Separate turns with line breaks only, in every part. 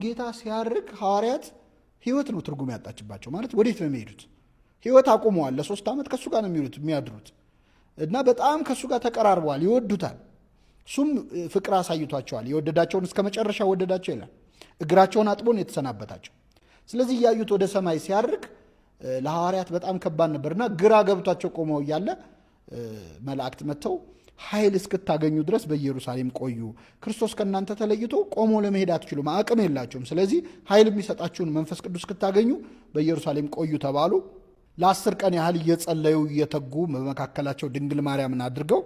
ጌታ ሲያርግ ሐዋርያት ህይወት ነው ትርጉም ያጣችባቸው። ማለት ወዴት ነው የሚሄዱት? ህይወት አቁመዋል። ለ3 ዓመት ከሱ ጋር ነው የሚያድሩት እና በጣም ከሱ ጋር ተቀራርበዋል፣ ይወዱታል። እሱም ፍቅር አሳይቷቸዋል። የወደዳቸውን እስከ መጨረሻ ወደዳቸው ይላል። እግራቸውን አጥቦን የተሰናበታቸው። ስለዚህ እያዩት ወደ ሰማይ ሲያርግ ለሐዋርያት በጣም ከባድ ነበርና ግራ ገብቷቸው ቆመው እያለ መላእክት መጥተው ኃይል እስክታገኙ ድረስ በኢየሩሳሌም ቆዩ፣ ክርስቶስ ከእናንተ ተለይቶ ቆሞ ለመሄድ አትችሉም፣ አቅም የላቸውም። ስለዚህ ኃይል የሚሰጣችሁን መንፈስ ቅዱስ እስክታገኙ በኢየሩሳሌም ቆዩ ተባሉ። ለ10 ቀን ያህል እየጸለዩ እየተጉ በመካከላቸው ድንግል ማርያምን አድርገው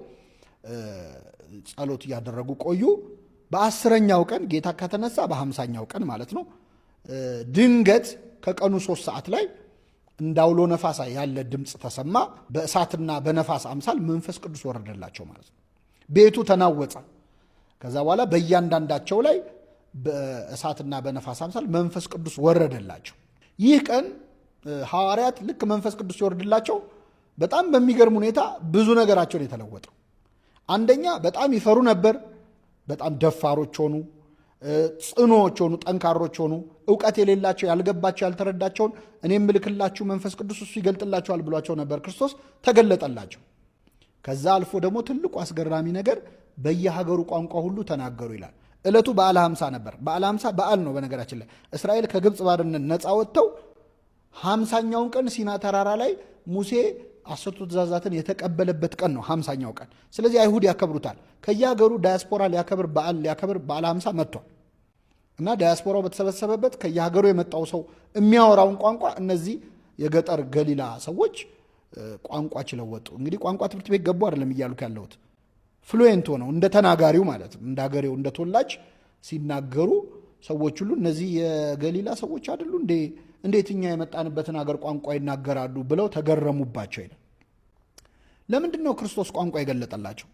ጸሎት እያደረጉ ቆዩ። በ10ኛው ቀን ጌታ ከተነሳ በ50ኛው ቀን ማለት ነው፣ ድንገት ከቀኑ 3 ሰዓት ላይ እንዳውሎ ነፋስ ያለ ድምፅ ተሰማ። በእሳትና በነፋስ አምሳል መንፈስ ቅዱስ ወረደላቸው ማለት ነው። ቤቱ ተናወጸ። ከዛ በኋላ በእያንዳንዳቸው ላይ በእሳትና በነፋስ አምሳል መንፈስ ቅዱስ ወረደላቸው። ይህ ቀን ሐዋርያት ልክ መንፈስ ቅዱስ ሲወርድላቸው በጣም በሚገርም ሁኔታ ብዙ ነገራቸውን የተለወጠው። አንደኛ በጣም ይፈሩ ነበር። በጣም ደፋሮች ሆኑ፣ ጽኖዎች ሆኑ፣ ጠንካሮች ሆኑ። እውቀት የሌላቸው ያልገባቸው ያልተረዳቸውን እኔ የምልክላችሁ መንፈስ ቅዱስ እሱ ይገልጥላቸዋል ብሏቸው ነበር። ክርስቶስ ተገለጠላቸው። ከዛ አልፎ ደግሞ ትልቁ አስገራሚ ነገር በየሀገሩ ቋንቋ ሁሉ ተናገሩ ይላል። ዕለቱ በዓለ ሃምሳ ነበር። በዓለ ሃምሳ በዓል ነው። በነገራችን ላይ እስራኤል ከግብፅ ባርነት ነፃ ወጥተው 50ኛውን ቀን ሲና ተራራ ላይ ሙሴ 10ቱ ትእዛዛትን የተቀበለበት ቀን ነው 50ኛው ቀን። ስለዚህ አይሁድ ያከብሩታል። ከየሀገሩ ዳያስፖራ ሊያከብር በዓለ ሃምሳ መጥቷል እና ዳያስፖራው በተሰበሰበበት ከየሀገሩ የመጣው ሰው የሚያወራውን ቋንቋ እነዚህ የገጠር ገሊላ ሰዎች ቋንቋ ችለው ወጡ። እንግዲህ ቋንቋ ትምህርት ቤት ገቡ አይደለም እያልኩ ያለሁት፣ ፍሉዌንት ሆነው እንደ ተናጋሪው ማለት ነው፣ እንደ ሀገሬው እንደ ተወላጅ ሲናገሩ ሰዎች ሁሉ እነዚህ የገሊላ ሰዎች አይደሉ እንዴት እኛ የመጣንበትን ሀገር ቋንቋ ይናገራሉ ብለው ተገረሙባቸው ይላል። ለምንድን ነው ክርስቶስ ቋንቋ የገለጠላቸው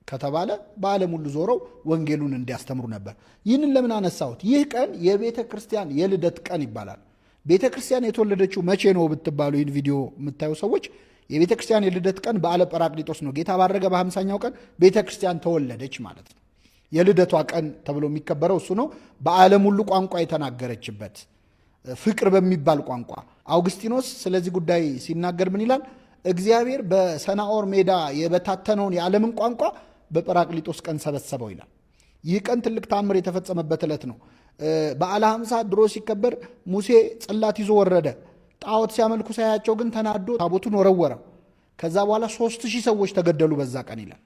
ከተባለ በዓለም ሁሉ ዞረው ወንጌሉን እንዲያስተምሩ ነበር። ይህንን ለምን አነሳሁት? ይህ ቀን የቤተ ክርስቲያን የልደት ቀን ይባላል። ቤተ ክርስቲያን የተወለደችው መቼ ነው ብትባሉ፣ ይህን ቪዲዮ የምታዩ ሰዎች የቤተ ክርስቲያን የልደት ቀን በዓለ ጰራቅሊጦስ ነው። ጌታ ባረገ በ50ኛው ቀን ቤተ ክርስቲያን ተወለደች ማለት ነው። የልደቷ ቀን ተብሎ የሚከበረው እሱ ነው። በዓለም ሁሉ ቋንቋ የተናገረችበት ፍቅር በሚባል ቋንቋ። አውግስጢኖስ ስለዚህ ጉዳይ ሲናገር ምን ይላል? እግዚአብሔር በሰናኦር ሜዳ የበታተነውን የዓለምን ቋንቋ በጰራቅሊጦስ ቀን ሰበሰበው ይላል። ይህ ቀን ትልቅ ታምር የተፈጸመበት ዕለት ነው። በዓለ ሃምሳ ድሮ ሲከበር ሙሴ ጽላት ይዞ ወረደ። ጣዖት ሲያመልኩ ሳያቸው ግን ተናዶ ታቦቱን ወረወረው። ከዛ በኋላ 3000 ሰዎች ተገደሉ በዛ ቀን ይላል።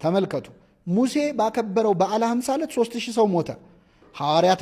ተመልከቱ፣ ሙሴ ባከበረው በዓለ ሃምሳ ዕለት 3000 ሰው ሞተ። ሐዋርያት